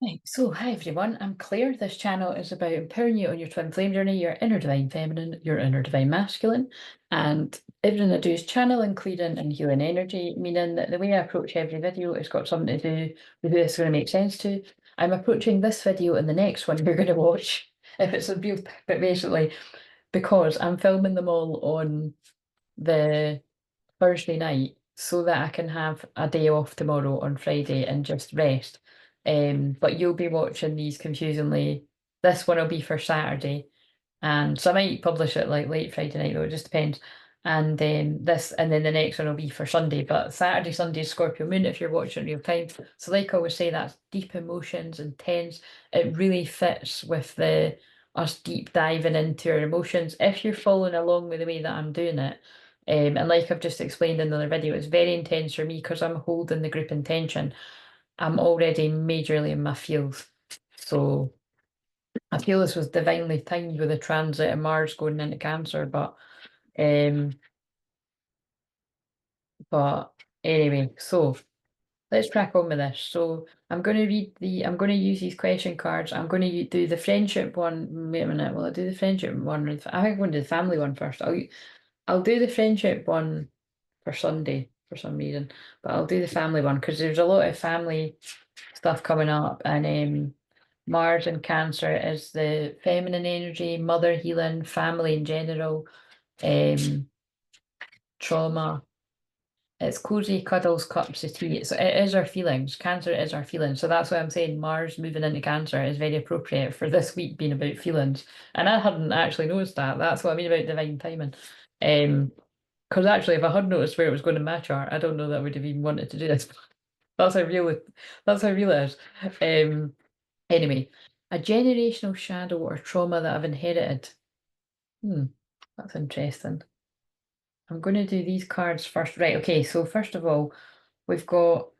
Right, so hi everyone, I'm Claire. This channel is about empowering you on your twin flame journey, your inner divine feminine, your inner divine masculine, and everything I do is channeling, clearing, and healing energy, meaning that the way I approach every video has got something to do with who it's going to make sense to. I'm approaching this video and the next one you're going to watch, if it's a real, but basically because I'm filming them all on the Thursday night so that I can have a day off tomorrow on Friday and just rest. But you'll be watching these confusingly. This one will be for Saturday, and so I might publish it like late Friday night though. It just depends. And and then the next one will be for Sunday. But Saturday, Sunday is Scorpio Moon if you're watching real time. So like I always say, that's deep emotions, intense. It really fits with the us deep diving into our emotions. If you're following along with the way that I'm doing it, and like I've just explained in the other video, it's very intense for me because I'm holding the group intention. I'm already majorly in my feels. So I feel this was divinely timed with the transit of Mars going into Cancer, um but anyway, so let's crack on with this. So I'm going to use these question cards. I'm going to do the friendship one. Wait a minute, will I do the friendship one? I think I'm going to do the family one first. I'll do the friendship one for Sunday for some reason, but I'll do the family one because there's a lot of family stuff coming up, and Mars and Cancer is the feminine energy, mother healing, family in general, um, trauma. It's cozy cuddles, cups of tea. It is our feelings. Cancer is our feelings. So that's why I'm saying Mars moving into Cancer is very appropriate for this week being about feelings. And I hadn't actually noticed that. That's what I mean about divine timing. Because actually, if I had noticed where it was going to match art, I don't know that I would have even wanted to do this. That's how real it. That's how real it is. Anyway, a generational shadow or trauma that I've inherited. Hmm, that's interesting. I'm going to do these cards first. Right, okay, so first of all, we've got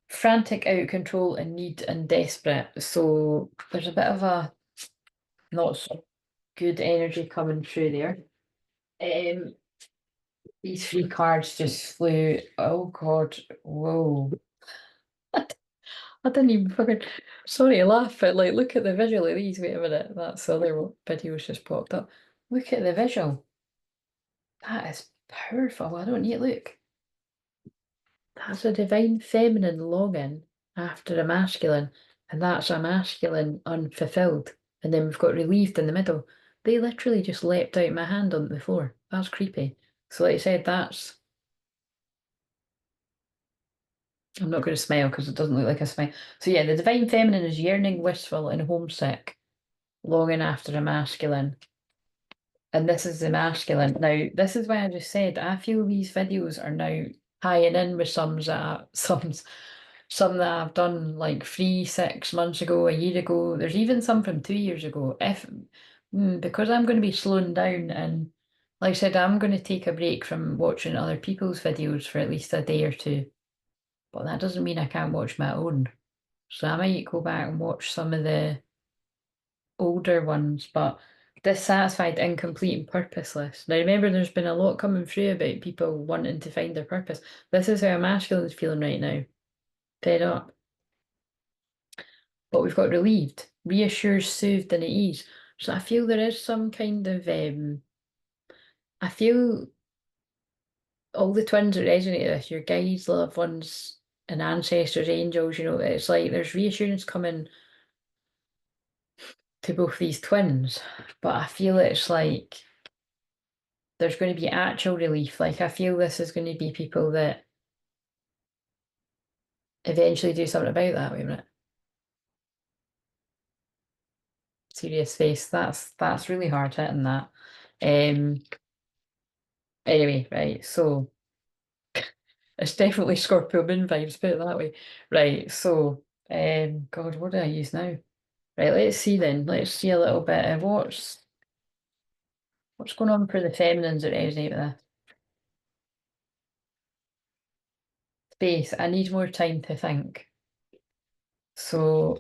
frantic, out of control, and need and desperate. So there's a bit of a not so good energy coming through there. Um, these three cards just flew. Oh God, whoa. I didn't even fucking. Sorry, I laugh, but like, look at the visual of these. Wait a minute, that's other videos just popped up. Look at the visual. That is powerful. I don't need look. That's a divine feminine longing after a masculine, and that's a masculine unfulfilled. And then we've got relieved in the middle. They literally just leapt out my hand on the floor. That's creepy. So, like I said, that's. I'm not going to smile because it doesn't look like a smile. So, yeah, the divine feminine is yearning, wistful, and homesick, longing after a masculine. And this is the masculine. Now, this is why I just said I feel these videos are now tying in with some that I've done like 3, 6 months ago, a year ago. There's even some from 2 years ago. Because I'm going to be slowing down and like I said, I'm going to take a break from watching other people's videos for at least a day or two. But that doesn't mean I can't watch my own. So I might go back and watch some of the older ones, but dissatisfied, incomplete, and purposeless. Now, remember, there's been a lot coming through about people wanting to find their purpose. This is how a masculine is feeling right now. Fed up. But we've got relieved, reassured, soothed, and at ease. So I feel there is some kind of, I feel all the twins that resonate with this, your guides, loved ones, and ancestors, angels, it's like there's reassurance coming to both these twins. But I feel it's like there's going to be actual relief. Like I feel this is going to be people that eventually do something about that. Wait a minute. Serious face. That's really hard hitting that. Um anyway, right, so it's definitely Scorpio moon vibes, put it that way. Right, so God, what do I use now? Right, let's see then. Let's see a little bit of what's going on for the feminines that resonate with this. Space. I need more time to think. So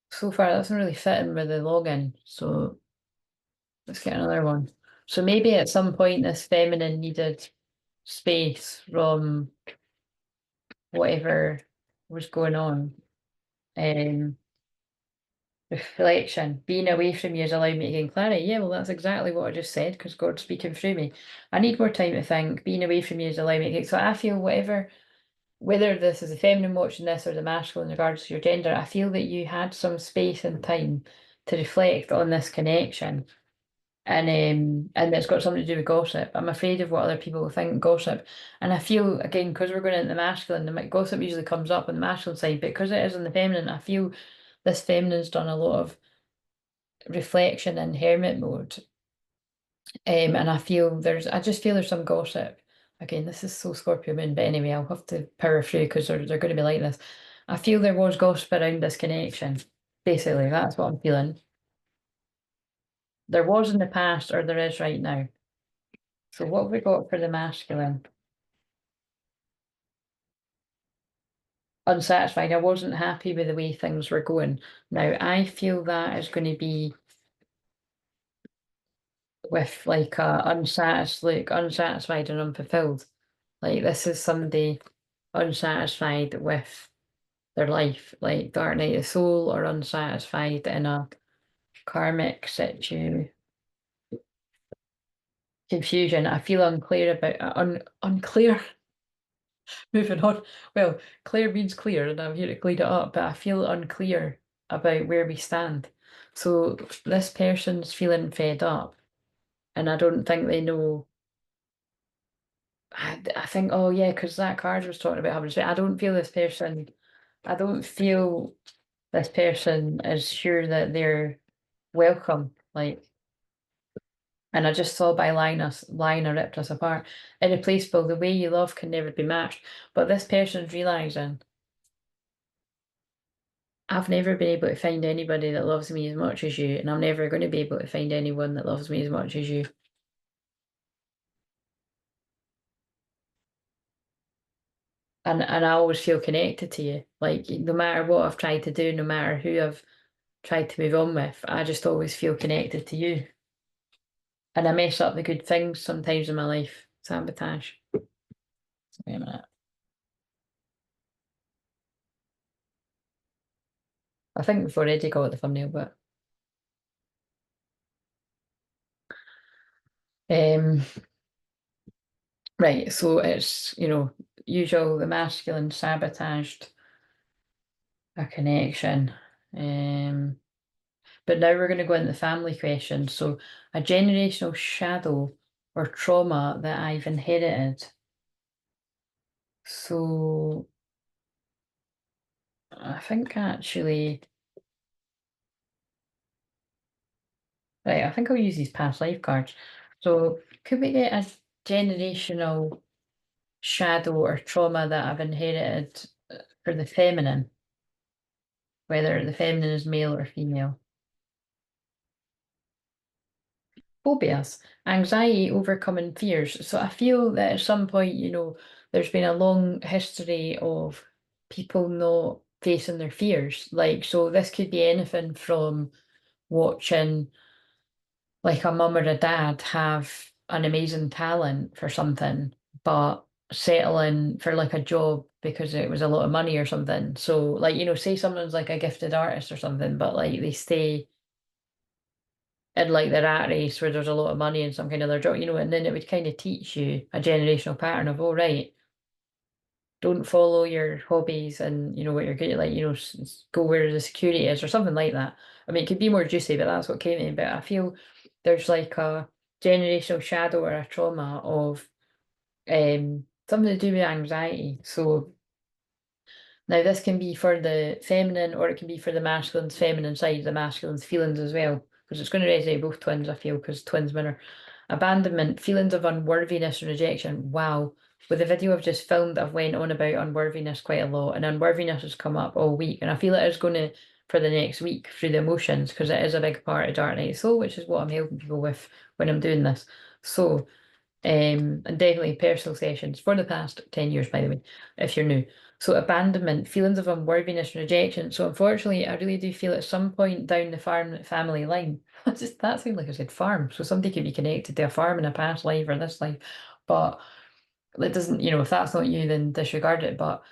so far that's not really fitting with the login. So let's get another one. So maybe at some point this feminine needed space from whatever was going on. Um, Reflection. Being away from you has allowed me to gain clarity. Yeah, well, that's exactly what I just said because God's speaking through me. I need more time to think. Being away from you has allowed me to gain. So I feel whatever, whether this is the feminine watching this or the masculine in regards to your gender, I feel that you had some space and time to reflect on this connection. And it's got something to do with gossip. I'm afraid of what other people will think gossip. And I feel again, because we're going into the masculine, gossip usually comes up on the masculine side, but because it is on the feminine, I feel this feminine's done a lot of reflection in hermit mode. And I just feel there's some gossip. Again, this is so Scorpio moon, but anyway, I'll have to power through because they're going to be like this. I feel there was gossip around this connection. Basically, that's what I'm feeling. There was in the past, or there is right now. So what have we got for the masculine? Unsatisfied. I wasn't happy with the way things were going. Now, I feel that is going to be with like a unsatisfied and unfulfilled. Like this is somebody unsatisfied with their life, like Dark Night of the Soul, or unsatisfied in a karmic situ confusion. I feel unclear about unclear. Moving on. Well, clear means clear, and I'm here to clean it up, but I feel unclear about where we stand. So this person's feeling fed up, and I don't think they know. I think, oh yeah, because that card was talking about having to say, I don't feel this person is sure that they're welcome. Like, and I just saw by Liner ripped us apart. Irreplaceable, the way you love can never be matched. But this person's realizing I've never been able to find anybody that loves me as much as you, and I'm never going to be able to find anyone that loves me as much as you. And I always feel connected to you. Like no matter what I've tried to do, no matter who I've tried to move on with, I just always feel connected to you. And I mess up the good things sometimes in my life. Sabotage. Wait a minute. I think we've already got the thumbnail, but um right, so it's usual the masculine sabotaged a connection. But now we're going to go into the family question. So a generational shadow or trauma that I've inherited. So I think actually, right, I think I'll use these past life cards. So could we get a generational shadow or trauma that I've inherited for the feminine, whether the feminine is male or female? Phobias, anxiety, overcoming fears. So I feel that at some point, there's been a long history of people not facing their fears. Like, so this could be anything from watching like a mum or a dad have an amazing talent for something, but settling for like a job because it was a lot of money or something. So like, say someone's like a gifted artist or something, but like they stay in like the rat race where there's a lot of money and some kind of other job, and then it would kind of teach you a generational pattern of, oh, right, don't follow your hobbies and what you're good at, like, go where the security is or something like that. I mean, it could be more juicy, but that's what came to me. But I feel there's like a generational shadow or a trauma of something to do with anxiety. So now, this can be for the feminine or it can be for the masculine's feminine side, the masculine's feelings as well, because it's going to resonate both twins, I feel, because twins mirror. Abandonment, feelings of unworthiness and rejection. Wow. With the video I've just filmed, I've went on about unworthiness quite a lot, and unworthiness has come up all week, and I feel it is going to for the next week through the emotions, because it is a big part of Dark Night Soul, which is what I'm helping people with when I'm doing this. So, and definitely personal sessions for the past 10 years, by the way, if you're new. So abandonment, feelings of unworthiness and rejection. So unfortunately, I really do feel at some point down the family line, that seemed like I said farm. So somebody could be connected to a farm in a past life or this life, but it doesn't, if that's not you, then disregard it. But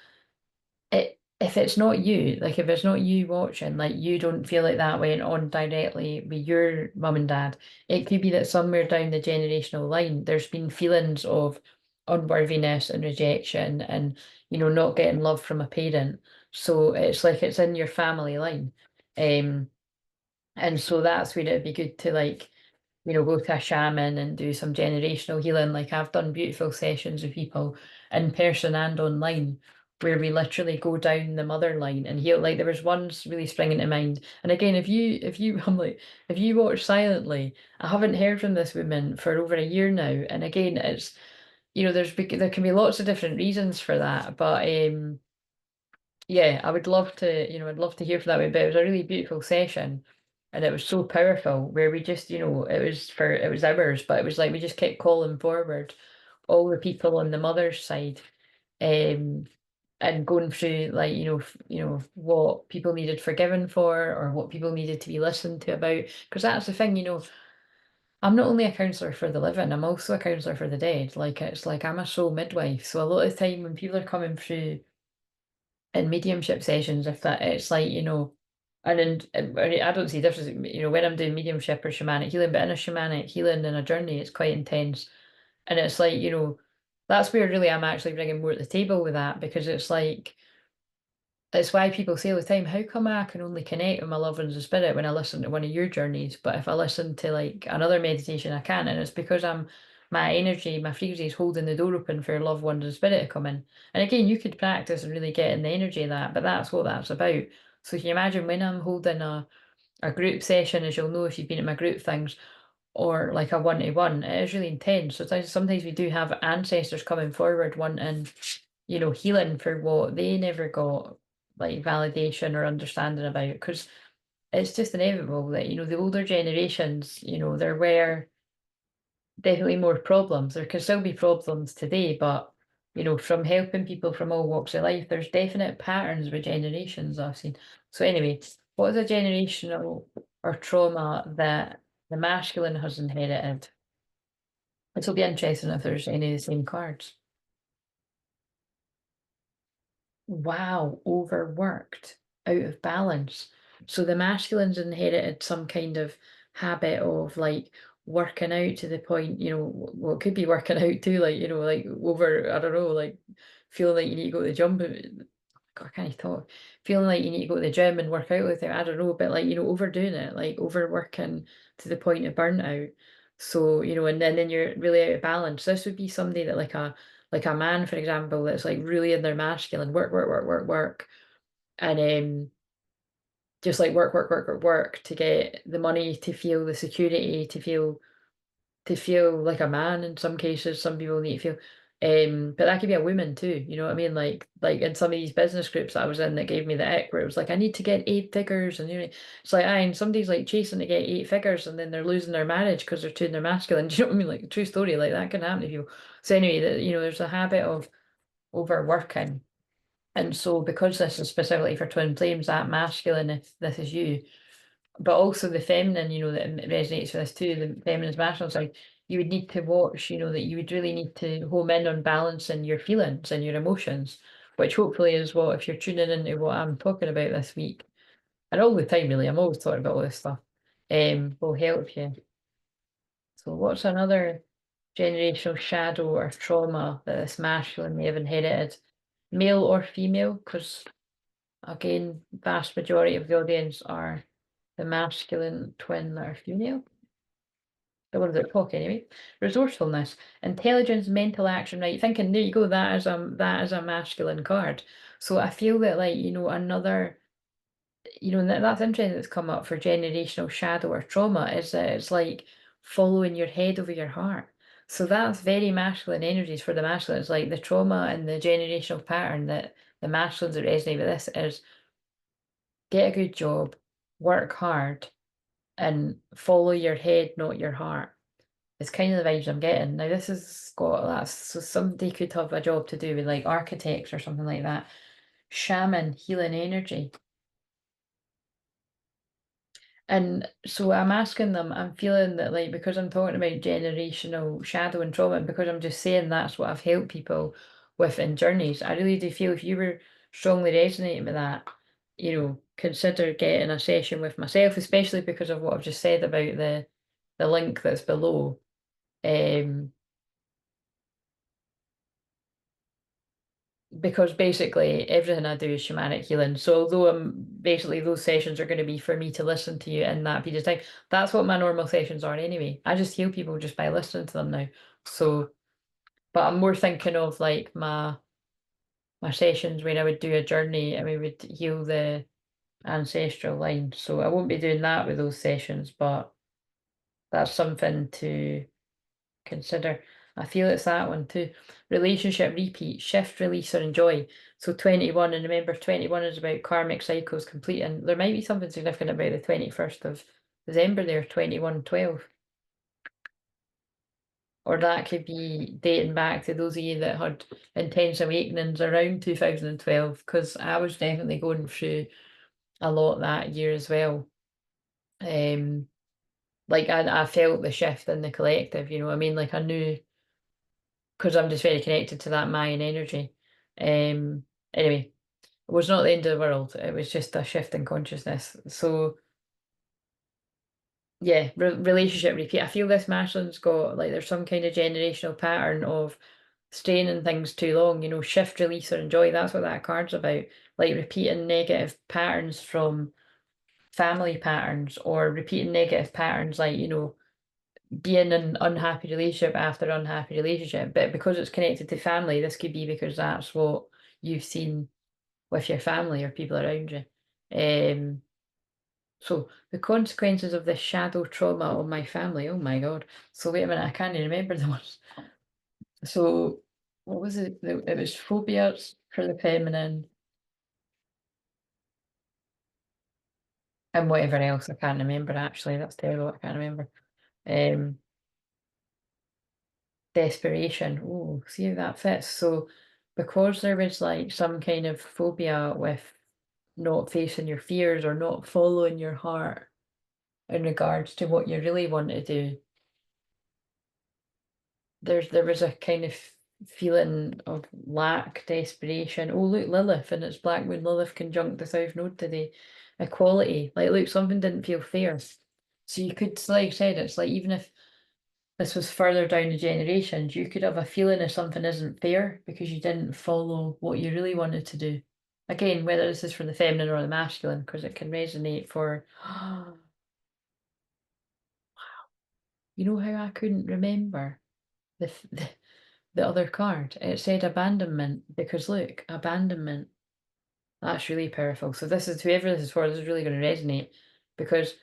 it if it's not you, like if it's not you watching, like you don't feel like that went on directly with your mum and dad, it could be that somewhere down the generational line, there's been feelings of unworthiness and rejection and, not getting love from a parent. So it's like it's in your family line. Um, and so that's where it'd be good to like go to a shaman and do some generational healing. Like I've done beautiful sessions with people in person and online where we literally go down the mother line and heal. Like there was ones really springing to mind. And again, I'm like, if you watch silently, I haven't heard from this woman for over a year now. And again, it's, there can be lots of different reasons for that. But yeah, I would love to, I'd love to hear from that way, but it was a really beautiful session and it was so powerful where we just, it was hours, but it was like we just kept calling forward all the people on the mother's side, um, and going through like, what people needed forgiven for or what people needed to be listened to about. Because that's the thing, I'm not only a counsellor for the living, I'm also a counsellor for the dead. Like it's like I'm a soul midwife. So a lot of the time when people are coming through in mediumship sessions, if that it's like, I don't see difference, when I'm doing mediumship or shamanic healing, but in a shamanic healing and a journey, it's quite intense. And it's like, that's where really I'm actually bringing more to the table with that because it's like, it's why people say all the time, how come I can only connect with my loved ones in spirit when I listen to one of your journeys, but if I listen to like another meditation, I can. And it's because my energy, my frequency is holding the door open for your loved ones in spirit to come in. And again, you could practice and really get in the energy of that, but that's what that's about. So can you imagine when I'm holding a group session, as you'll know if you've been at my group things, or like a one-to-one, it is really intense. So sometimes we do have ancestors coming forward wanting, healing for what they never got like validation or understanding about. Because it's just inevitable that, the older generations, there were definitely more problems. There can still be problems today, but, from helping people from all walks of life, there's definite patterns with generations I've seen. So anyway, what is a generational or trauma that the masculine has inherited? This will be interesting if there's any of the same cards. Wow, overworked, out of balance. So the masculine's inherited some kind of habit of like working out to the point, well, it could be working out too, like, like over, I don't know, like feeling like you need to go to the gym. God, I can't talk. Feeling like you need to go to the gym and work out with it. I don't know, but like, overdoing it, like overworking to the point of burnout. So, and then you're really out of balance. This would be somebody that like a man, for example, that's like really in their masculine, work, work, work, work, work, and just like work, work, work, work, work to get the money, to feel the security, to feel like a man in some cases. Some people need to feel, but that could be a woman too. You know what I mean? Like in some of these business groups that I was in that gave me the ick, where it was like I need to get 8 figures, and it's like and somebody's like chasing to get 8 figures, and then they're losing their marriage because they're too in their masculine. Do you know what I mean? Like true story, like that can happen to people. So anyway, there's a habit of overworking. And so because this is specifically for twin flames, that masculine, if this is you, but also the feminine, that resonates with this too, the feminine masculine side, you would need to watch, that you would really need to home in on balancing your feelings and your emotions, which hopefully is what, if you're tuning into what I'm talking about this week, and all the time really, I'm always talking about all this stuff, will help you. So what's another generational shadow or trauma that this masculine may have inherited, male or female? Because again, vast majority of the audience are the masculine twin that are female. The ones that talk anyway. Resourcefulness, intelligence, mental action, right? Thinking, there you go, that is a masculine card. So I feel that like, another, that's interesting that's come up for generational shadow or trauma is that it's like following your head over your heart. So that's very masculine energies for the masculine. It's like the trauma and the generational pattern that the masculines that resonate with this is get a good job, work hard, and follow your head, not your heart. It's kind of the vibes I'm getting. Now, this is got that, so somebody could have a job to do with like architects or something like that. Shaman, healing energy. And so I'm asking them, I'm feeling that like because I'm talking about generational shadow and trauma, and because I'm just saying that's what I've helped people with in journeys, I really do feel if you were strongly resonating with that, consider getting a session with myself, especially because of what I've just said about the link that's below. Because basically everything I do is shamanic healing. So although basically those sessions are going to be for me to listen to you in that period of time, that's what my normal sessions are anyway. I just heal people just by listening to them now. So, but I'm more thinking of like my sessions when I would do a journey and we would heal the ancestral line. So I won't be doing that with those sessions, but that's something to consider. I feel it's that one too. Relationship repeat, shift, release, or enjoy. So 21, and remember 21 is about karmic cycles completing. There might be something significant about the 21st of December there, 2112. Or that could be dating back to those of you that had intense awakenings around 2012, because I was definitely going through a lot that year as well. Like I felt the shift in the collective, you know what I mean? Like I knew, because I'm just very connected to that Mayan energy. Anyway, it was not the end of the world. It was just a shift in consciousness. So yeah, relationship repeat. I feel this Mashin's got like there's some kind of generational pattern of staying in things too long. Shift, release, or enjoy. That's what that card's about. Like repeating negative patterns from family patterns, or repeating negative patterns like being in an unhappy relationship after unhappy relationship. But because it's connected to family, this could be because that's what you've seen with your family or people around you. So the consequences of this shadow trauma on my family. Oh my God. So wait a minute, I can't even remember the ones. So what was it? It was phobias for the feminine and whatever else. I can't remember actually. That's terrible. I can't remember. Um, Desperation. Oh, see how that fits. So because there was like some kind of phobia with not facing your fears or not following your heart in regards to what you really want to do, there was a kind of feeling of lack, desperation. Oh, look, Lilith, and it's Black Moon Lilith conjunct the South Node today. Equality. Like, look, something didn't feel fair. So you could, like I said, it's like even if this was further down the generations, you could have a feeling if something isn't fair because you didn't follow what you really wanted to do. Again, whether this is for the feminine or the masculine, because it can resonate for, you know how I couldn't remember the other card? It said abandonment, because look, abandonment. That's really powerful. So this is whoever this is for, this is really going to resonate, because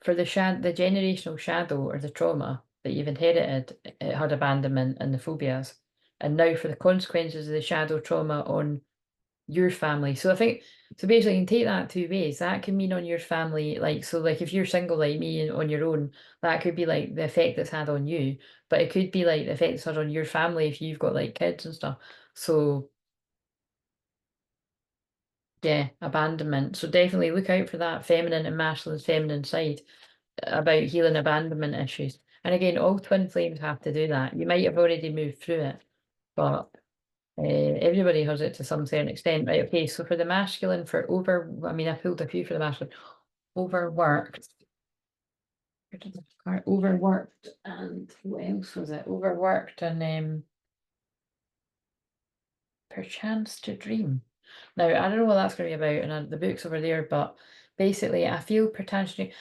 for the generational shadow or the trauma that you've inherited, it had abandonment and the phobias. And now for the consequences of the shadow trauma on your family. So I think, so basically you can take that two ways. That can mean on your family, like, so like if you're single like me and on your own, that could be like the effect it's had on you, but it could be like the effect it's had on your family if you've got like kids and stuff. So yeah, abandonment. So definitely look out for that feminine and masculine feminine side about healing abandonment issues. And again, all twin flames have to do that. You might have already moved through it, but everybody has it to some certain extent. Right, okay, so for the masculine, I mean, I pulled a few for the masculine. Overworked. Where did the overworked, and what else was it? Overworked and perchance to dream. Now, I don't know what that's going to be about, and the book's over there, but basically, I feel perchance to dream.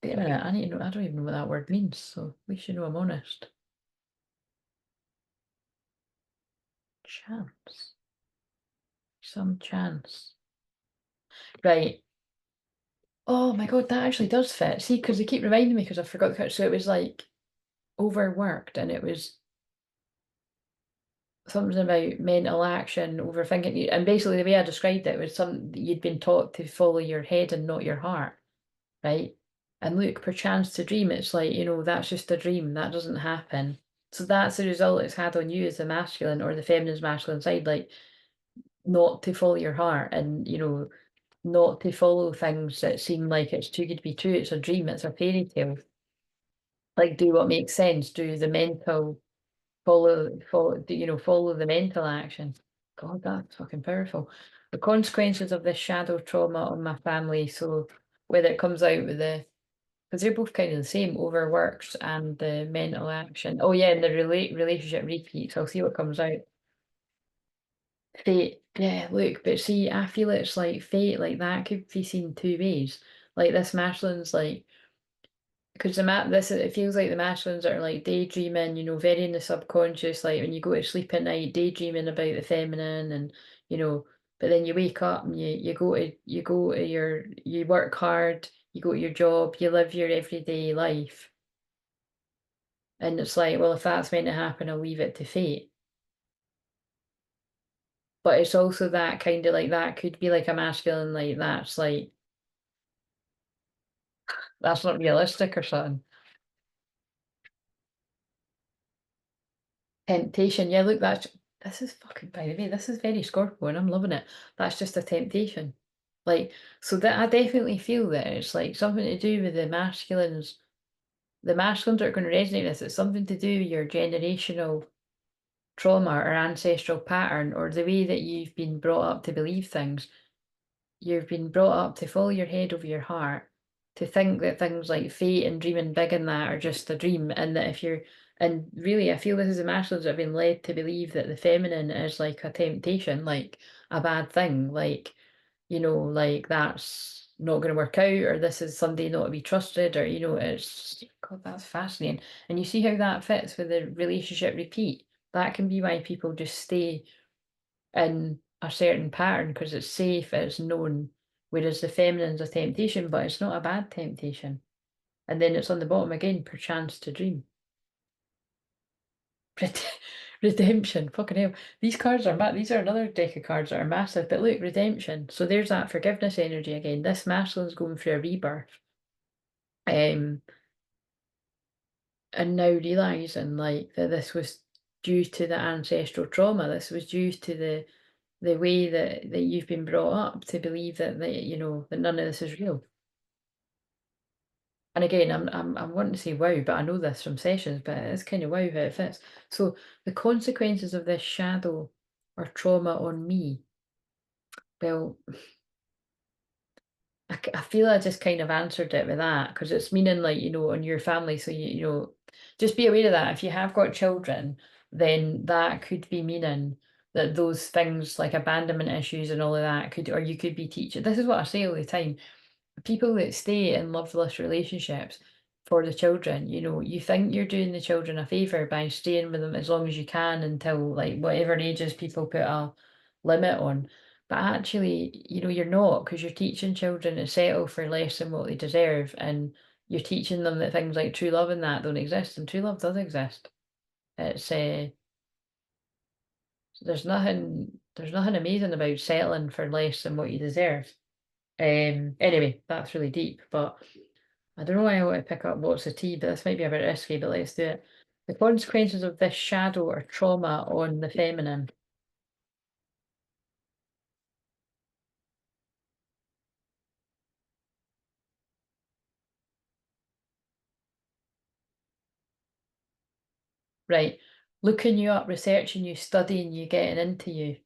Wait a minute, I need to know, I don't even know what that word means, so we should know I'm honest. Chance. Some chance. Right. Oh my God, that actually does fit. See, because they keep reminding me because I forgot the cut. So it was like overworked, and it was something about mental action, overthinking. And basically, the way I described it was something that you'd been taught to follow your head and not your heart, right? And look, perchance to dream, it's like, that's just a dream. That doesn't happen. So that's the result it's had on you as the masculine or the feminine's masculine side, like not to follow your heart and, not to follow things that seem like it's too good to be true. It's a dream, it's a fairy tale. Like do what makes sense, do the mental follow the mental action. God, that's fucking powerful. The consequences of this shadow trauma on my family. So whether it comes out with the, because they're both kind of the same, overworked and the mental action. Oh yeah, and the relationship repeats. I'll see what comes out. Fate. Yeah, look, but see, I feel it's like fate, like that could be seen two ways. Like this Maslin's like, because this it feels like the Mashlins are like daydreaming, very in the subconscious, like when you go to sleep at night, daydreaming about the feminine, and but then you wake up and you work hard, you go to your job, you live your everyday life, and it's like, well, if that's meant to happen, I'll leave it to fate. But it's also that kind of like that could be like a masculine, like that's not realistic or something. Temptation. Yeah, look, this is fucking, by the way, this is very Scorpio and I'm loving it. That's just a temptation. Like, so that I definitely feel that it's like something to do with the masculines. The masculines are going to resonate with this. It's something to do with your generational trauma or ancestral pattern or the way that you've been brought up to believe things. You've been brought up to follow your head over your heart, to think that things like fate and dreaming big and that are just a dream, and that and really, I feel this is the masculines that have been led to believe that the feminine is like a temptation, like a bad thing, like, like that's not going to work out, or this is somebody not to be trusted, or, it's, God, that's fascinating. And you see how that fits with the relationship repeat. That can be why people just stay in a certain pattern because it's safe, it's known. Whereas the feminine's a temptation, but it's not a bad temptation. And then it's on the bottom again, perchance to dream. Redemption, fucking hell. These cards are these are another deck of cards that are massive. But look, redemption. So there's that forgiveness energy again. This masculine's going through a rebirth. Um, and now realizing like that this was due to the ancestral trauma. This was due to the way that you've been brought up to believe that none of this is real. And again, I'm wanting to say wow, but I know this from sessions, but it's kind of wow how it fits. So the consequences of this shadow or trauma on me, well, I feel I just kind of answered it with that because it's meaning like, on your family. So just be aware of that. If you have got children, then that could be meaning that those things like abandonment issues and all of that or you could be teaching. This is what I say all the time. People that stay in loveless relationships for the children, you think you're doing the children a favor by staying with them as long as you can until like whatever ages people put a limit on. But actually, you're not because you're teaching children to settle for less than what they deserve, and you're teaching them that things like true love and that don't exist, and true love does exist. It's there's nothing amazing about settling for less than what you deserve. Anyway, that's really deep, but I don't know why I want to pick up what's the tea, but this might be a bit risky, but let's do it. The consequences of this shadow or trauma on the feminine. Right. Looking you up, researching you, studying you, getting into you.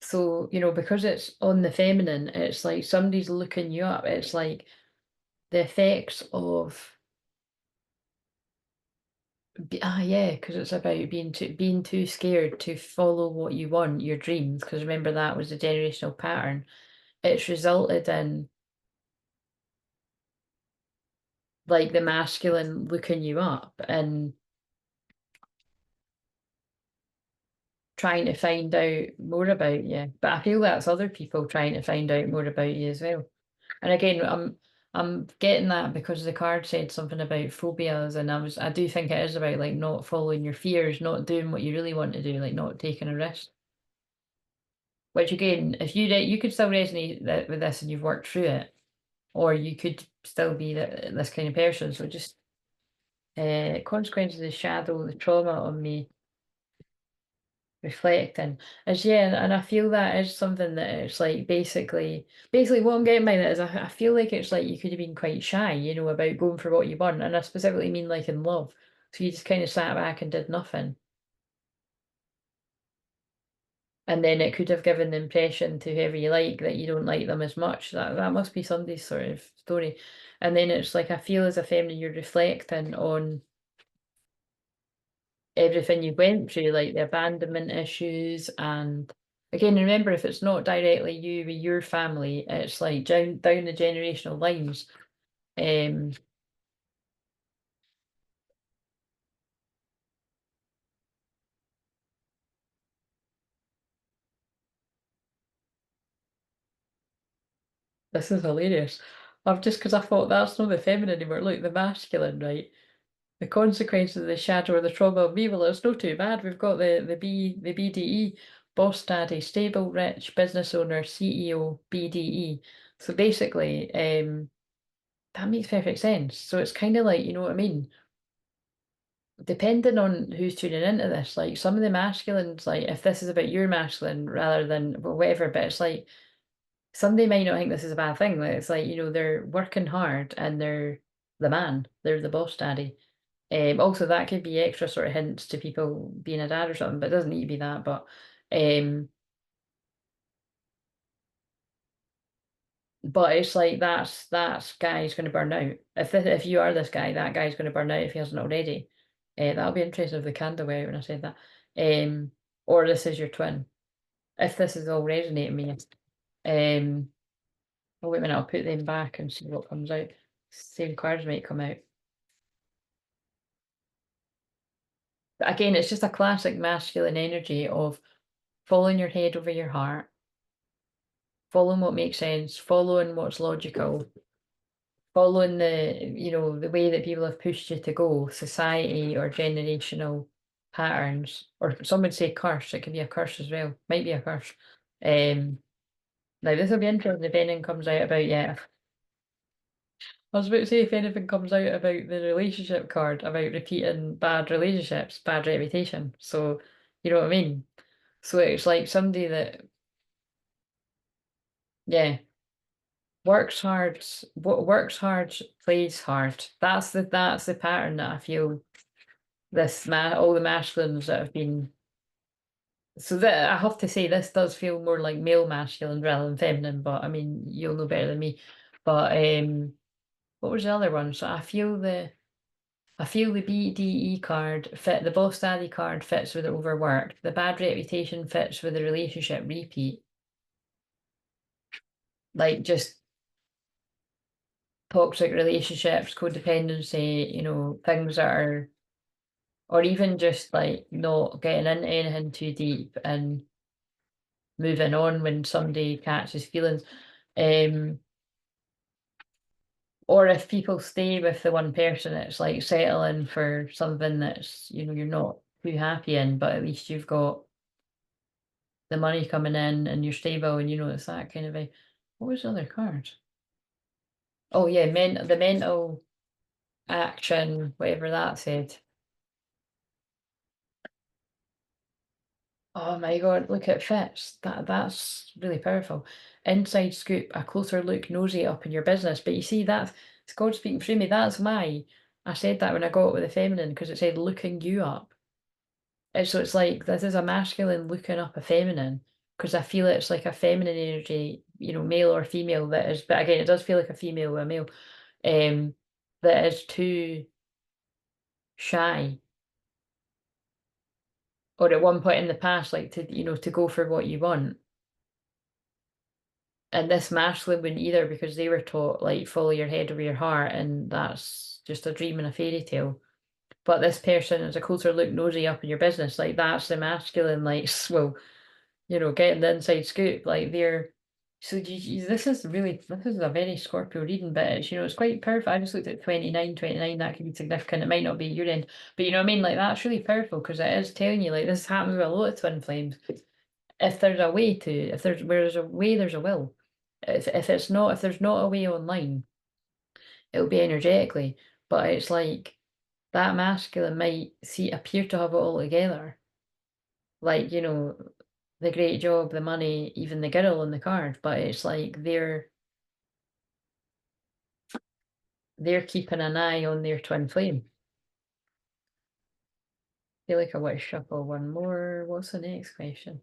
So, because it's on the feminine, it's like somebody's looking you up. It's like the effects of yeah, because it's about being too scared to follow what you want, your dreams. Because remember that was the generational pattern. It's resulted in like the masculine looking you up and trying to find out more about you. But I feel that's other people trying to find out more about you as well. And again, I'm getting that because the card said something about phobias, and I do think it is about like not following your fears, not doing what you really want to do, like not taking a risk. Which again, if you could still resonate with this and you've worked through it, or you could still be this kind of person. So just consequences of the shadow, the trauma on me reflecting is and I feel that is something that it's like basically what I'm getting by that is I feel like it's like you could have been quite shy, about going for what you want, and I specifically mean like in love. So you just kind of sat back and did nothing. And then it could have given the impression to whoever you like that you don't like them as much. That must be somebody's sort of story. And then it's like I feel as a feminine you're reflecting on everything you went through, like the abandonment issues. And again, remember, if it's not directly you with your family, it's like down the generational lines. Um, this is hilarious. I've just because I thought that's not the feminine anymore. Look, the masculine, right? The consequences of the shadow or the trauma of me, well, it's not too bad. We've got the BDE, boss daddy, stable, rich, business owner, CEO, BDE. So basically, that makes perfect sense. So it's kind of like, you know what I mean? Depending on who's tuning into this, like some of the masculines, like if this is about your masculine rather than well, whatever, but it's like somebody might not think this is a bad thing. Like it's like, you know, they're working hard and they're the man, they're the boss daddy. Also, that could be extra sort of hints to people being a dad or something, but it doesn't need to be that. But it's like that's guy's going to burn out. If you are this guy, that guy's going to burn out if he hasn't already. That'll be interesting if the candle were out when I said that. Or this is your twin. If this is all resonating with you. Oh wait a minute, I'll put them back and see what comes out. Same cards might come out. But again, it's just a classic masculine energy of following your head over your heart, following what makes sense, following what's logical, following the way that people have pushed you to go, society or generational patterns, or some would say curse. It could be a curse as well. Might be a curse. Um, Now this will be interesting if anything comes out about yeah. I was about to say if anything comes out about the relationship card about repeating bad relationships, bad reputation. So you know what I mean? So it's like somebody that yeah, works hard, plays hard. That's the pattern that I feel all the masculines that have been so that I have to say this does feel more like male masculine rather than feminine, but I mean you'll know better than me. But what was the other one? So I feel the BDE card fit the boss daddy card fits with the overworked. The bad reputation fits with the relationship repeat. Like just toxic relationships, codependency, things that are or even just like not getting into anything too deep and moving on when somebody catches feelings. Um, or if people stay with the one person, it's like settling for something that's, you're not too happy in, but at least you've got the money coming in and you're stable and it's that kind of a what was the other card? Oh yeah, the mental action, whatever that said. Oh my God, look at Fitz. That's really powerful. Inside scoop, a closer look, nosy up in your business. But you see, it's God speaking through me. That's why I said that when I got it with the feminine, because it said looking you up. So it's like this is a masculine looking up a feminine, because I feel it's like a feminine energy, male or female that is, but again, it does feel like a female with a male, um, that is too shy or at one point in the past, like to go for what you want. And this masculine wouldn't either because they were taught like follow your head over your heart, and that's just a dream and a fairy tale. But this person is a closer look, nosy up in your business. Like that's the masculine, like well, getting the inside scoop. Like they're so this is a very Scorpio reading, but it's quite powerful. I just looked at 29, 29. That could be significant. It might not be your end, but you know what I mean. Like that's really powerful because it is telling you like this happens with a lot of twin flames. If there's a way, there's a will. If there's not a way online, it'll be energetically. But it's like that masculine might appear to have it all together. Like, the great job, the money, even the girl on the card, but it's like they're keeping an eye on their twin flame. I feel like I want to shuffle one more. What's the next question?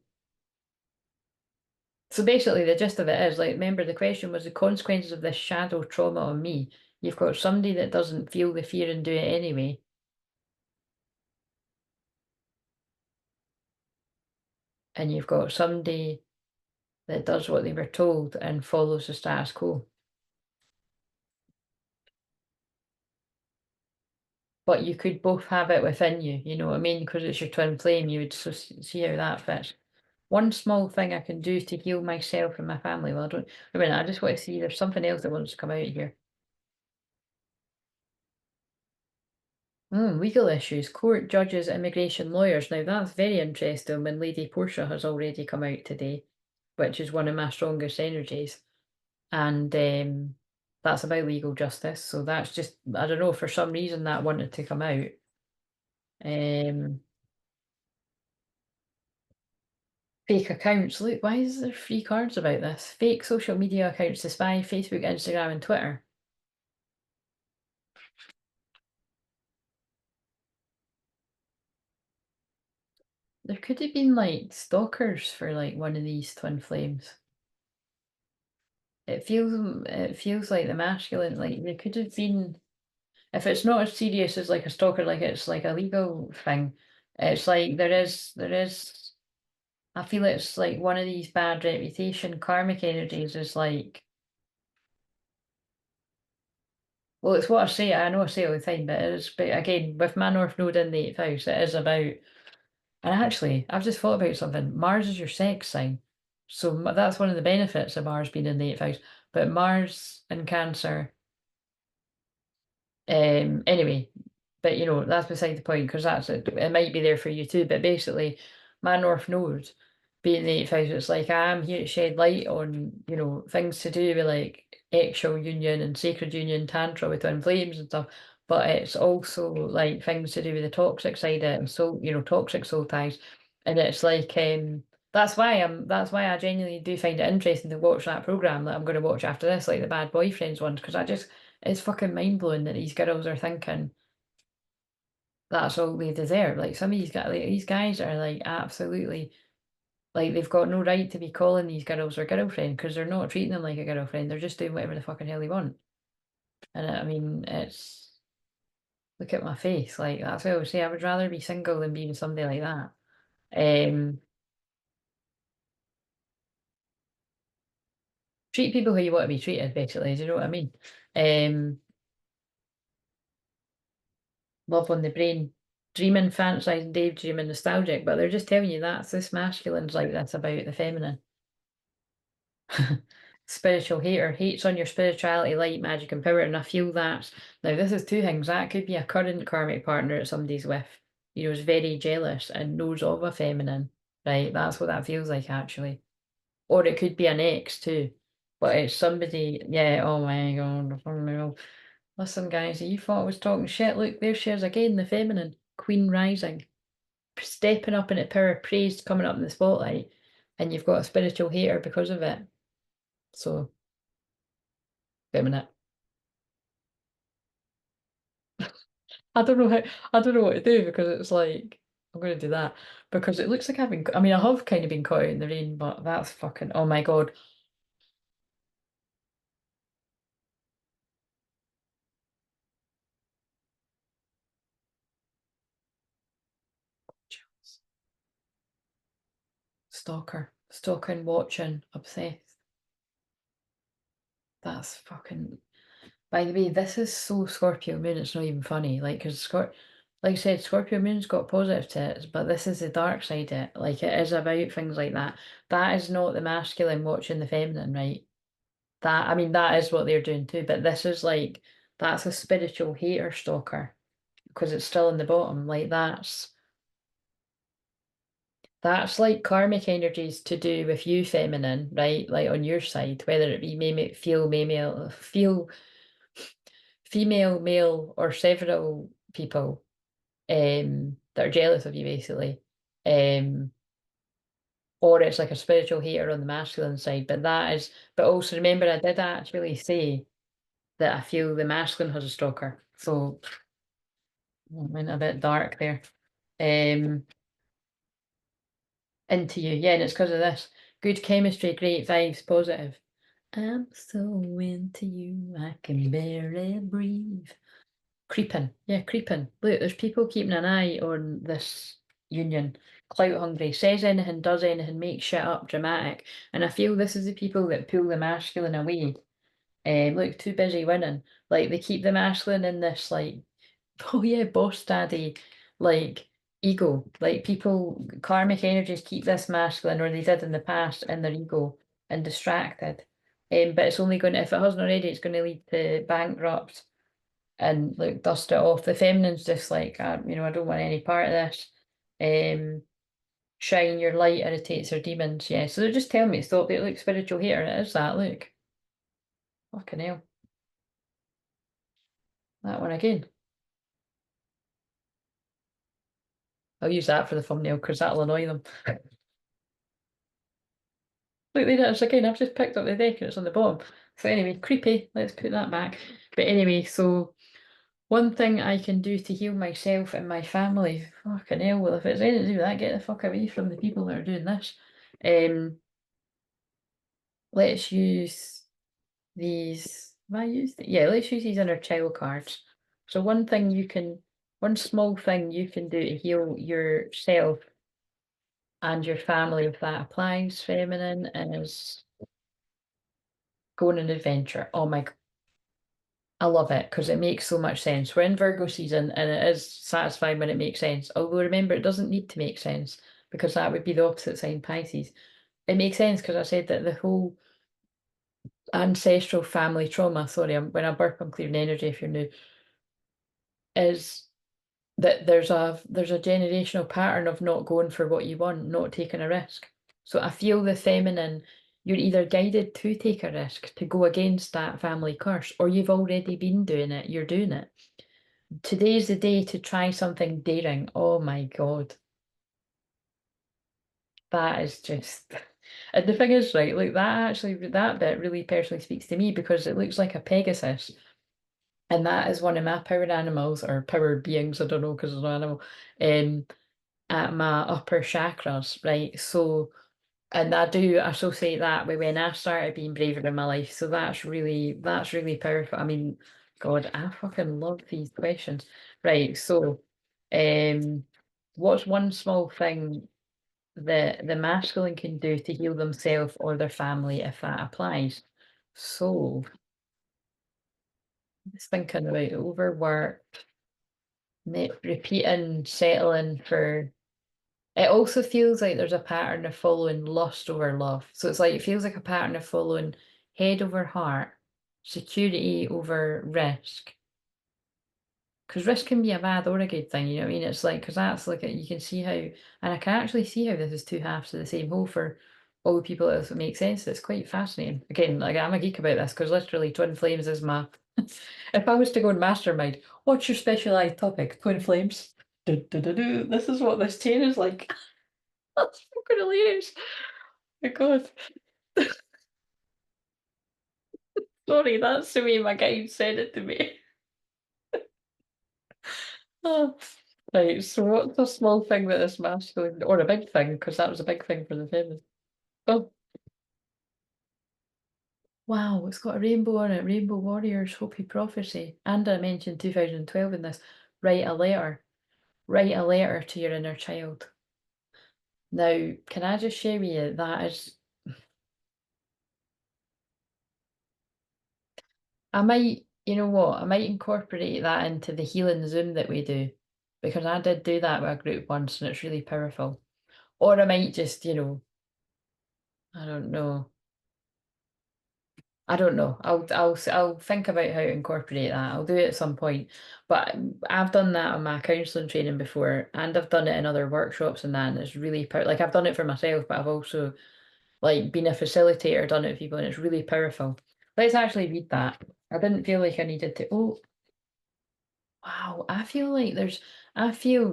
So basically, the gist of it is like, remember, the question was the consequences of this shadow trauma on me. You've got somebody that doesn't feel the fear and do it anyway, and you've got somebody that does what they were told and follows the status quo. But you could both have it within you, you know what I mean? Because it's your twin flame, you would see how that fits. One small thing I can do to heal myself and my family. Well, I mean, I just want to see there's something else that wants to come out here. Legal issues, court, judges, immigration lawyers. Now that's very interesting when Lady Portia has already come out today, which is one of my strongest energies. And that's about legal justice. So that's just, I don't know, for some reason that wanted to come out. Fake accounts. Look, why is there free cards about this? Fake social media accounts to spy Facebook, Instagram, and Twitter. There could have been like stalkers for like one of these twin flames. It feels like the masculine, like they could have been, if it's not as serious as like a stalker, like it's like a legal thing. It's like there is I feel it's like one of these bad reputation karmic energies is like, well, it's what I say. I know I say it all the time, but it is. But again, with my North Node in the eighth house, it is about. And actually, I've just thought about something. Mars is your sex sign, so that's one of the benefits of Mars being in the eighth house. But Mars in Cancer, anyway. But you know, that's beside the point because that's it. It might be there for you too. But basically, my North Node being the eighth house, it's like I am here to shed light on, you know, things to do with like eggshell union and sacred union, tantra with twin flames and stuff. But it's also like things to do with the toxic side of it and so, you know, toxic soul ties. And it's like that's why I genuinely do find it interesting to watch that program that I'm going to watch after this, like the bad boyfriends ones, because I just it's fucking mind blowing that these girls are thinking that's all they deserve. Like some of these guys are like absolutely like they've got no right to be calling these girls their girlfriend because they're not treating them like a girlfriend. They're just doing whatever the fucking hell they want. And I mean, it's look at my face. Like that's what I would say. I would rather be single than be with somebody like that. Um, treat people how you want to be treated, basically. Do you know what I mean? Um, love on the brain, dreaming, fantasizing, daydreaming, nostalgic. But they're just telling you that's this masculine's like this about the feminine. Spiritual hater hates on your spirituality, light, magic, and power, and I feel that now this is two things. That could be a current karmic partner that somebody's with, you know, is very jealous and knows of a feminine, right? That's what that feels like actually. Or it could be an ex too. But it's somebody, yeah, oh my god. Oh my God. Listen, guys, you thought I was talking shit. Look, there she is again, the feminine, Queen Rising, stepping up into power, praised, coming up in the spotlight, and you've got a spiritual hater because of it. So, wait a minute. I don't know what to do because it's like I'm gonna do that because it looks like I mean I have kind of been caught out in the rain, but that's fucking oh my god. Stalker. Stalking, watching, obsessed. That's fucking by the way, this is so Scorpio moon, it's not even funny. Like because like I said, Scorpio moon's got positive to it, but this is the dark side of it. Like it is about things like that. That is not the masculine watching the feminine, right? That I mean that is what they're doing too, but this is like that's a spiritual hater stalker because it's still in the bottom. Like that's like karmic energies to do with you feminine, right? Like on your side, whether it be feel female, male, or several people that are jealous of you basically. Um or it's like a spiritual hater on the masculine side. But also remember I did actually say that I feel the masculine has a stalker. So I went a bit dark there. Um, into you, yeah, and it's because of this. Good chemistry, great vibes, positive. I'm so into you, I can barely breathe. Creeping, yeah, creeping. Look, there's people keeping an eye on this union. Clout hungry, says anything, does anything, makes shit up, dramatic. And I feel this is the people that pull the masculine away. Look, too busy winning. Like they keep the masculine in this like, oh yeah, boss daddy, like ego. Like people, karmic energies keep this masculine, or they did in the past, in their ego and distracted. But it's only going to, if it hasn't already, it's going to lead to bankrupt and like dust it off. The feminine's just like, I don't want any part of this. Um, Shine your light irritates her demons. Yeah, so they're just telling me to stop it. Look, spiritual hater, it is that. Look, fucking hell, that one again. I'll use that for the thumbnail because that'll annoy them. Look, there it is again. I've just picked up the deck and it's on the bottom. So anyway, creepy. Let's put that back. But anyway, so one thing I can do to heal myself and my family. Fucking hell, well, if it's anything to do with that, get the fuck away from the people that are doing this. Um, let's use these. Have I used it? Yeah, let's use these inner child cards. So one small thing you can do to heal yourself and your family, if that applies, feminine, is go on an adventure. Oh my, I love it because it makes so much sense. We're in Virgo season and it is satisfying when it makes sense. Although remember, it doesn't need to make sense because that would be the opposite sign, Pisces. It makes sense because I said that the whole ancestral family trauma, sorry, when I burp, I'm clearing energy if you're new, is that there's a generational pattern of not going for what you want, not taking a risk. So I feel the feminine, you're either guided to take a risk, to go against that family curse, or you've already been doing it, you're doing it. Today's the day to try something daring. Oh my God. That is just and the thing is, right, like that bit really personally speaks to me because it looks like a Pegasus. And that is one of my power animals or power beings, I don't know because it's an animal. Um at my upper chakras, right? So, and I do associate that with when I started being braver in my life. So that's really powerful. I mean, God, I fucking love these questions. Right. So, um, what's one small thing that the masculine can do to heal themselves or their family if that applies? So, just thinking about overwork, repeating, settling for. It also feels like there's a pattern of following lust over love. So it's like it feels like a pattern of following head over heart, security over risk. Because risk can be a bad or a good thing, you know what I mean? It's like, because that's like, you can see how, and I can actually see how this is two halves of the same whole for all the people that make sense. It's quite fascinating. Again, like I'm a geek about this because literally twin flames is my, if I was to go in mastermind, what's your specialized topic? Twin flames. This is what this chain is like. That's fucking hilarious. My God. Sorry, that's the way my guide said it to me. Oh. Right, so what's a small thing that is masculine, or a big thing, because that was a big thing for the feminine. Oh, wow, it's got a rainbow on it. Rainbow Warriors, Hopi Prophecy. And I mentioned 2012 in this. Write a letter. Write a letter to your inner child. Now, can I just share with you that is, I might, you know what, I might incorporate that into the healing Zoom that we do because I did do that with a group once and it's really powerful. Or I might just, I don't know. I don't know. I'll think about how to incorporate that. I'll do it at some point. But I've done that on my counselling training before, and I've done it in other workshops and that, and it's really like I've done it for myself, but I've also like been a facilitator, done it with people, and it's really powerful. Let's actually read that. I didn't feel like I needed to. Oh, wow. I feel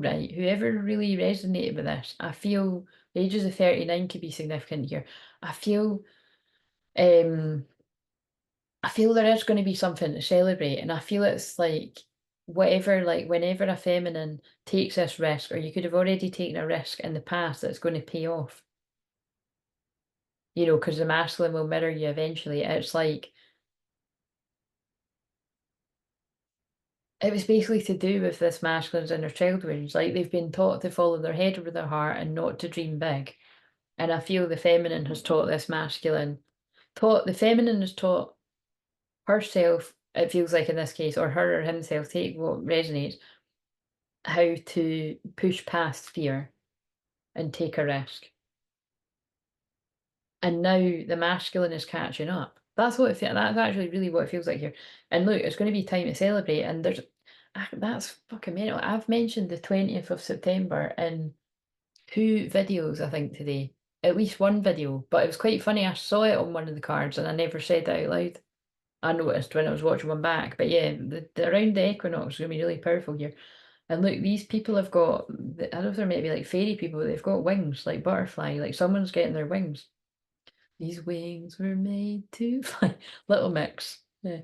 right. Whoever really resonated with this, I feel the ages of 39 could be significant here. I feel, um, I feel there is going to be something to celebrate, and I feel it's like whenever a feminine takes this risk, or you could have already taken a risk in the past that's going to pay off. you know, because the masculine will mirror you eventually. It's like, it was basically to do with this masculine's inner child wounds. Like they've been taught to follow their head over their heart and not to dream big. And I feel the feminine has taught this masculine, the feminine has taught herself, it feels like in this case, or her or himself, take what resonates, how to push past fear and take a risk. And now the masculine is catching up. That's what that's actually really what it feels like here. And look, it's going to be time to celebrate. And that's fucking mental. I've mentioned the 20th of September in 2 videos, I think, today. At least one video. But it was quite funny. I saw it on one of the cards and I never said it out loud. I noticed when I was watching one back. But yeah, around the equinox is going to be really powerful here. And look, these people have got, I don't know if they're maybe like fairy people, but they've got wings, like butterfly, like someone's getting their wings. These wings were made to fly. Little mix. Yeah.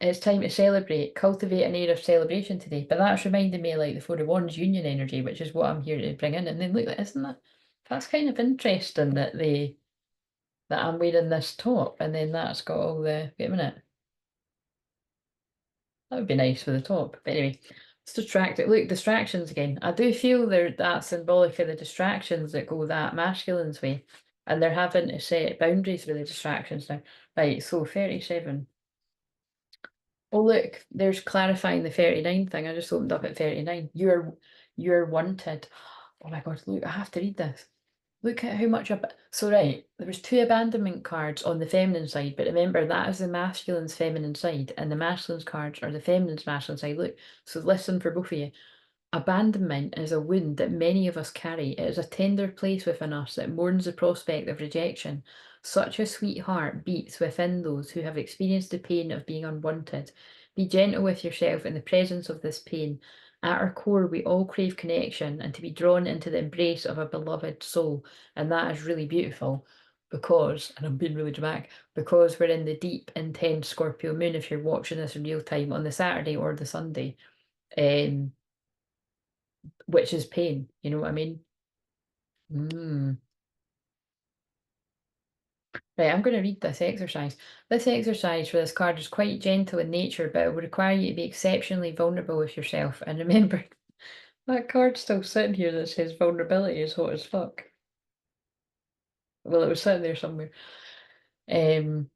It's time to celebrate, cultivate an air of celebration today. But that's reminding me of like the Four of Wands union energy, which is what I'm here to bring in. And then look, isn't that's kind of interesting that I'm wearing this top and then that's got all the, wait a minute, that would be nice for the top. But anyway, it's distracting. Look, distractions again. I do feel that symbolic of the distractions that go that masculine's way. And they're having to set boundaries for the distractions now. Right, so 37. Oh look, there's clarifying the 39 thing. I just opened up at 39. You're wanted. Oh my god, look, I have to read this. Look at how much so right, there was 2 abandonment cards on the feminine side, but remember that is the masculine's feminine side, and the masculine's cards are the feminine's masculine side. Look, so listen for both of you. Abandonment is a wound that many of us carry. It is a tender place within us that mourns the prospect of rejection. Such a sweet heart beats within those who have experienced the pain of being unwanted. Be gentle with yourself in the presence of this pain. At our core, we all crave connection and to be drawn into the embrace of a beloved soul. And that is really beautiful because, and I'm being really dramatic, because we're in the deep, intense Scorpio moon if you're watching this in real time on the Saturday or the Sunday. Um, which is pain, you know what I mean? Mm. Right, I'm going to read this exercise. This exercise for this card is quite gentle in nature, but it will require you to be exceptionally vulnerable with yourself. And remember, that card's still sitting here that says vulnerability is hot as fuck. Well, it was sitting there somewhere. Um,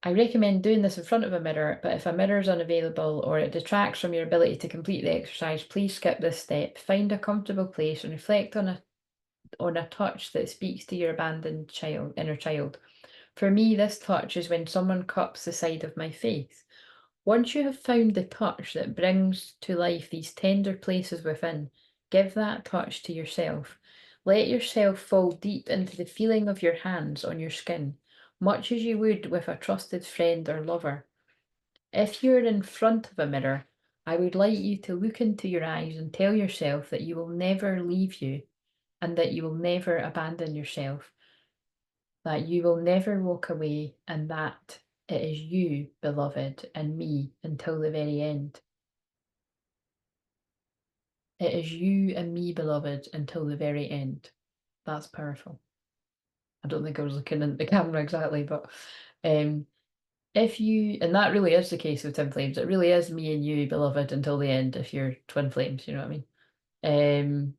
I recommend doing this in front of a mirror, but if a mirror is unavailable or it detracts from your ability to complete the exercise, please skip this step. Find a comfortable place and reflect on a touch that speaks to your abandoned inner child. For me, this touch is when someone cups the side of my face. Once you have found the touch that brings to life these tender places within, give that touch to yourself. Let yourself fall deep into the feeling of your hands on your skin, much as you would with a trusted friend or lover. If you're in front of a mirror, I would like you to look into your eyes and tell yourself that you will never leave you and that you will never abandon yourself, that you will never walk away, and that it is you, beloved, and me until the very end. It is you and me, beloved, until the very end. That's powerful. I don't think I was looking in the camera exactly, but if you, and that really is the case with twin flames, it really is me and you, beloved, until the end if you're twin flames, you know what I mean?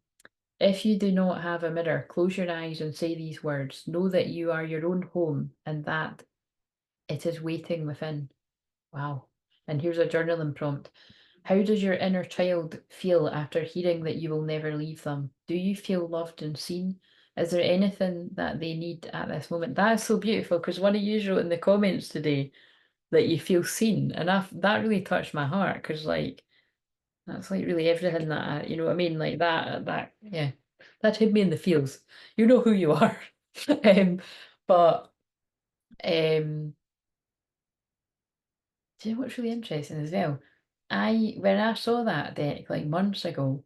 If you do not have a mirror, close your eyes and say these words. Know that you are your own home and that it is waiting within. Wow. And here's a journaling prompt. How does your inner child feel after hearing that you will never leave them? Do you feel loved and seen? Is there anything that they need at this moment? That is so beautiful because one of you wrote in the comments today that you feel seen. And that really touched my heart because, like, that's like really everything that you know what I mean? Like yeah, that hit me in the feels. You know who you are. But um, do you know what's really interesting as well? When I saw that deck like months ago,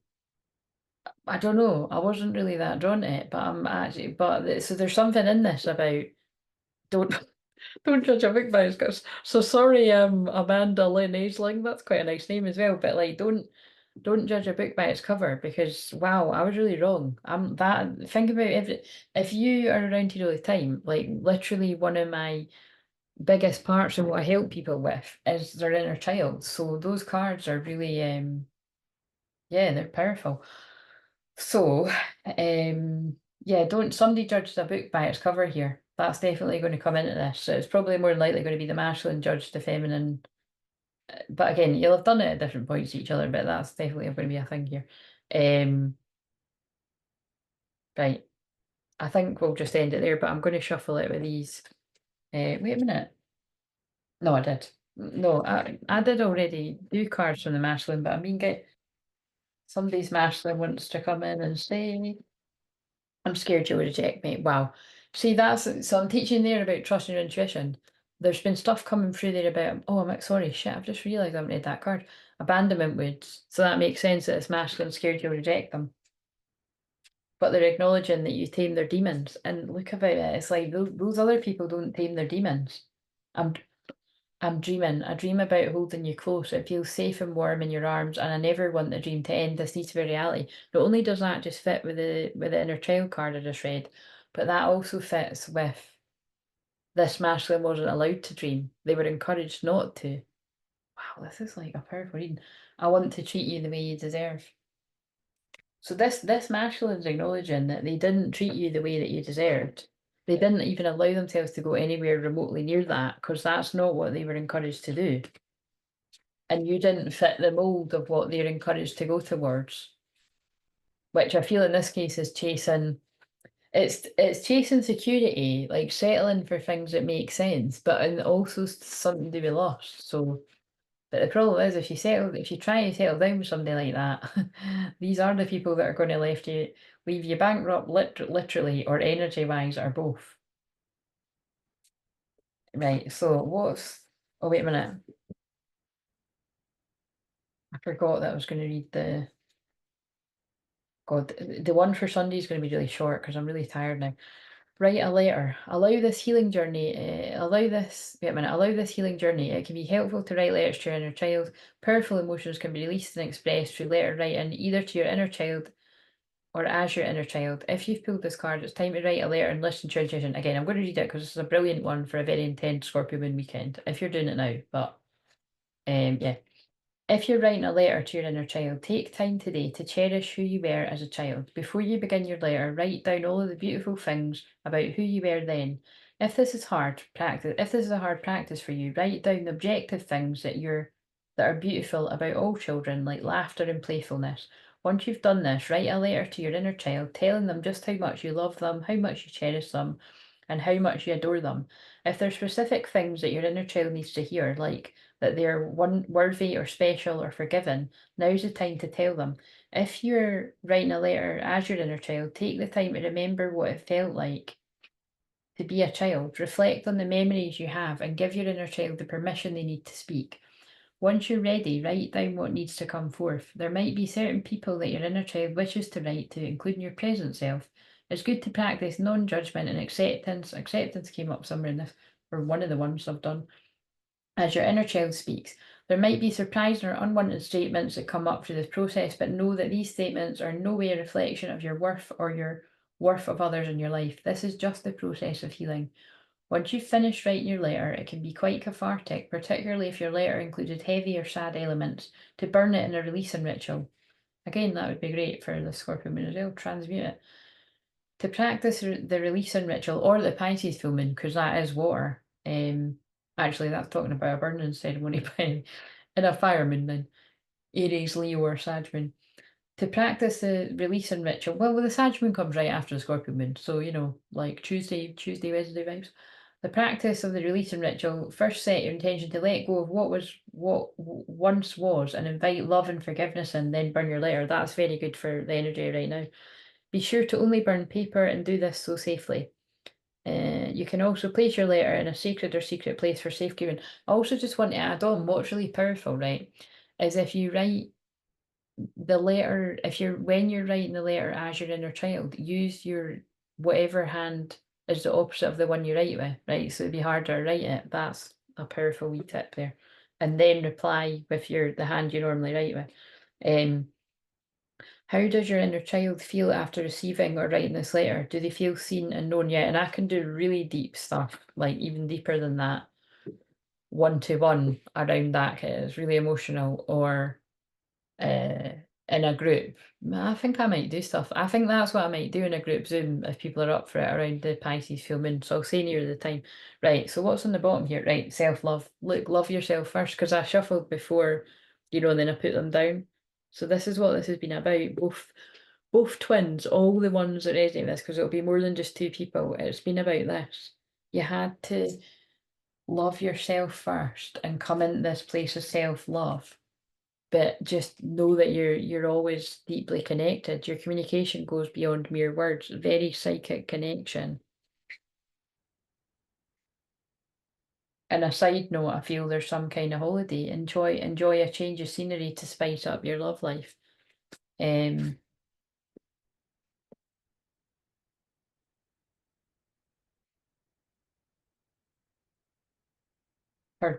I don't know, I wasn't really that drawn to it, but I'm actually, so there's something in this about don't don't judge a book by its so sorry, Amanda Lynn Aisling, that's quite a nice name as well, but like don't judge a book by its cover, because wow, I was really wrong. Think about if you are around here all the time, like literally one of my biggest parts of what I help people with is their inner child. So those cards are really yeah, they're powerful. So yeah, don't somebody judge a book by its cover here. That's definitely going to come into this. So it's probably more than likely going to be the masculine judge the feminine. But again, you'll have done it at different points to each other, but that's definitely going to be a thing here. Right. I think we'll just end it there, but I'm going to shuffle it with these. Wait a minute. No, I did. No, I did already do cards from the masculine, but I mean, get somebody's masculine wants to come in and say, I'm scared you'll reject me. Wow. See, so I'm teaching there about trusting your intuition. There's been stuff coming through there about, oh, I'm sorry, shit, I've just realised I haven't read that card. Abandonment woods. So that makes sense that it's masculine, scared you'll reject them. But they're acknowledging that you tame their demons. And look about it, it's like those other people don't tame their demons. I'm I'm dreaming. I dream about holding you close. It feels safe and warm in your arms, and I never want the dream to end. This needs to be reality. Not only does that just fit with the inner child card I just read, but that also fits with this masculine wasn't allowed to dream. They were encouraged not to. Wow, this is like a powerful reading. I want to treat you the way you deserve. So this masculine's acknowledging that they didn't treat you the way that you deserved. They didn't even allow themselves to go anywhere remotely near that, because that's not what they were encouraged to do. And you didn't fit the mold of what they're encouraged to go towards, which I feel in this case is chasing. It's chasing security, like settling for things that make sense, but and also something to be lost. So, but the problem is, if you try to settle down with somebody like that, these are the people that are going to leave you bankrupt, literally or energy wise, or both. Right. So what's? Oh wait a minute, I forgot that I was going to read the. God, the one for Sunday is going to be really short because I'm really tired now. Write a letter. Allow this healing journey. Wait a minute. Allow this healing journey. It can be helpful to write letters to your inner child. Powerful emotions can be released and expressed through letter writing, either to your inner child or as your inner child. If you've pulled this card, it's time to write a letter and listen to your intuition. Again, I'm going to read it because this is a brilliant one for a very intense Scorpio moon weekend. If you're doing it now, but yeah. If you're writing a letter to your inner child, take time today to cherish who you were as a child. Before you begin your letter, write down all of the beautiful things about who you were then. If this is a hard practice for you, write down the objective things that are beautiful about all children, like laughter and playfulness. Once you've done this, write a letter to your inner child, telling them just how much you love them, how much you cherish them, and how much you adore them. If there's specific things that your inner child needs to hear, like that they're worthy or special or forgiven, now's the time to tell them. If you're writing a letter as your inner child, take the time to remember what it felt like to be a child. Reflect on the memories you have and give your inner child the permission they need to speak. Once you're ready, write down what needs to come forth. There might be certain people that your inner child wishes to write to, including your present self. It's good to practice non-judgment and acceptance. Acceptance came up somewhere in this, or one of the ones I've done. As your inner child speaks, there might be surprising or unwanted statements that come up through this process, but know that these statements are in no way a reflection of your worth or your worth of others in your life. This is just the process of healing. Once you've finished writing your letter, it can be quite cathartic, particularly if your letter included heavy or sad elements, to burn it in a releasing ritual. Again, that would be great for the Scorpio moon as well, transmute it. To practice the releasing ritual, or the Pisces full moon, because that is water. Actually, that's talking about a burning ceremony, but in a fire moon then. Aries, Leo, or Sag moon. To practice the releasing ritual, well, the Sag moon comes right after the Scorpio moon, so like Tuesday, Wednesday vibes. The practice of the releasing ritual, first set your intention to let go of what once was and invite love and forgiveness in, then burn your letter. That's very good for the energy right now. Be sure to only burn paper and do this so safely. You can also place your letter in a sacred or secret place for safekeeping. I also just want to add on what's really powerful, right? Is if you write the letter, when you're writing the letter as your inner child, use your whatever hand is the opposite of the one you write with, right? So it'd be harder to write it. That's a powerful wee tip there. And then reply with the hand you normally write with. How does your inner child feel after receiving or writing this letter? Do they feel seen and known yet? And I can do really deep stuff, like even deeper than that, one-to-one around that. It's really emotional, or in a group. I think I might do stuff. I think that's what I might do in a group Zoom if people are up for it around the Pisces full moon. So I'll say near the time. Right, so what's on the bottom here? Right, self-love. Look, love yourself first, because I shuffled before, and then I put them down. So this is what this has been about. Both twins, all the ones that resonate with this, because it'll be more than just two people. It's been about this. You had to love yourself first and come into this place of self-love, but just know that you're always deeply connected. Your communication goes beyond mere words, very psychic connection. And a side note, I feel there's some kind of holiday. Enjoy a change of scenery to spice up your love life. Third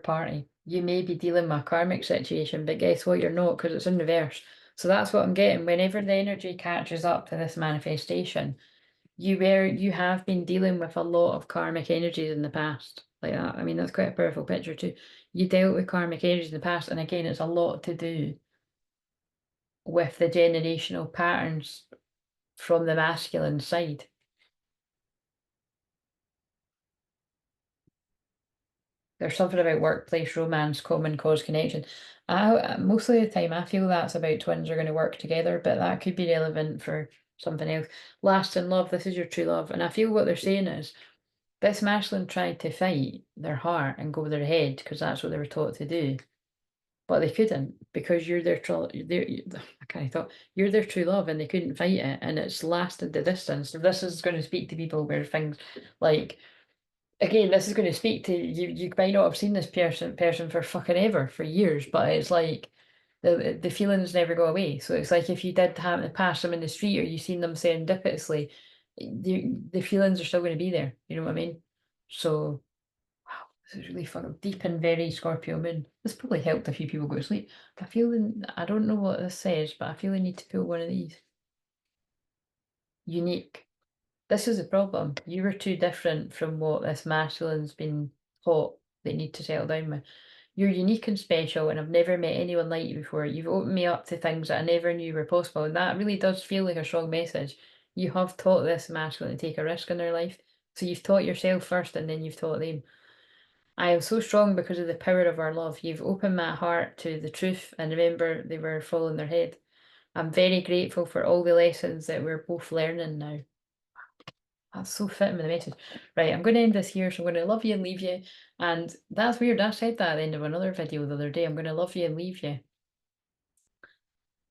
party. You may be dealing with a karmic situation, but guess what? You're not, because it's in reverse. So that's what I'm getting. Whenever the energy catches up to this manifestation, you have been dealing with a lot of karmic energies in the past. Like that. I mean, that's quite a powerful picture too. You dealt with karmic energies in the past, and again, it's a lot to do with the generational patterns from the masculine side. There's something about workplace romance, common cause connection. Most of the time, I feel that's about twins are going to work together, but that could be relevant for something else. Last in love, this is your true love. And I feel what they're saying is this masculine tried to fight their heart and go with their head because that's what they were taught to do. But they couldn't, because you're their true. I kind of thought you're their true love, and they couldn't fight it, and it's lasted the distance. So this is going to speak to people where things like, again, this is going to speak to you. You might not have seen this person for fucking ever, for years, but it's like the feelings never go away. So it's like if you did happen to pass them in the street, or you seen them serendipitously, the feelings are still going to be there. You know what I mean? So wow, this is really fucking deep and very Scorpio moon. This probably helped a few people go to sleep. I don't know what this says, but I feel I need to pull one of these. Unique. This is the problem. You were too different from what this masculine's been taught they need to settle down with. You're unique and special, and I've never met anyone like you before. You've opened me up to things that I never knew were possible, and that really does feel like a strong message. You have taught this masculine to take a risk in their life. So you've taught yourself first, and then you've taught them. I am so strong because of the power of our love. You've opened my heart to the truth, and remember, they were full in their head. I'm very grateful for all the lessons that we're both learning now. That's so fitting with the message. Right, I'm going to end this here. So I'm going to love you and leave you. And that's weird. I said that at the end of another video the other day. I'm going to love you and leave you.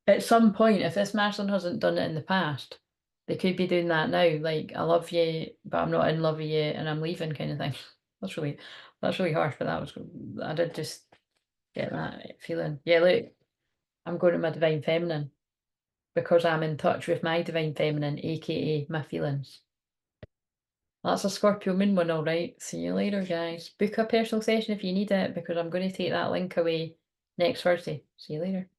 At some point, if this masculine hasn't done it in the past, they could be doing that now. Like, I love you, but I'm not in love with you, and I'm leaving, kind of thing. That's really harsh, but I did just get that feeling. Yeah, look, I'm going to my divine feminine because I'm in touch with my divine feminine, aka my feelings. That's a Scorpio moon one, all right. See you later, guys. Book a personal session if you need it, because I'm going to take that link away next Thursday. See you later.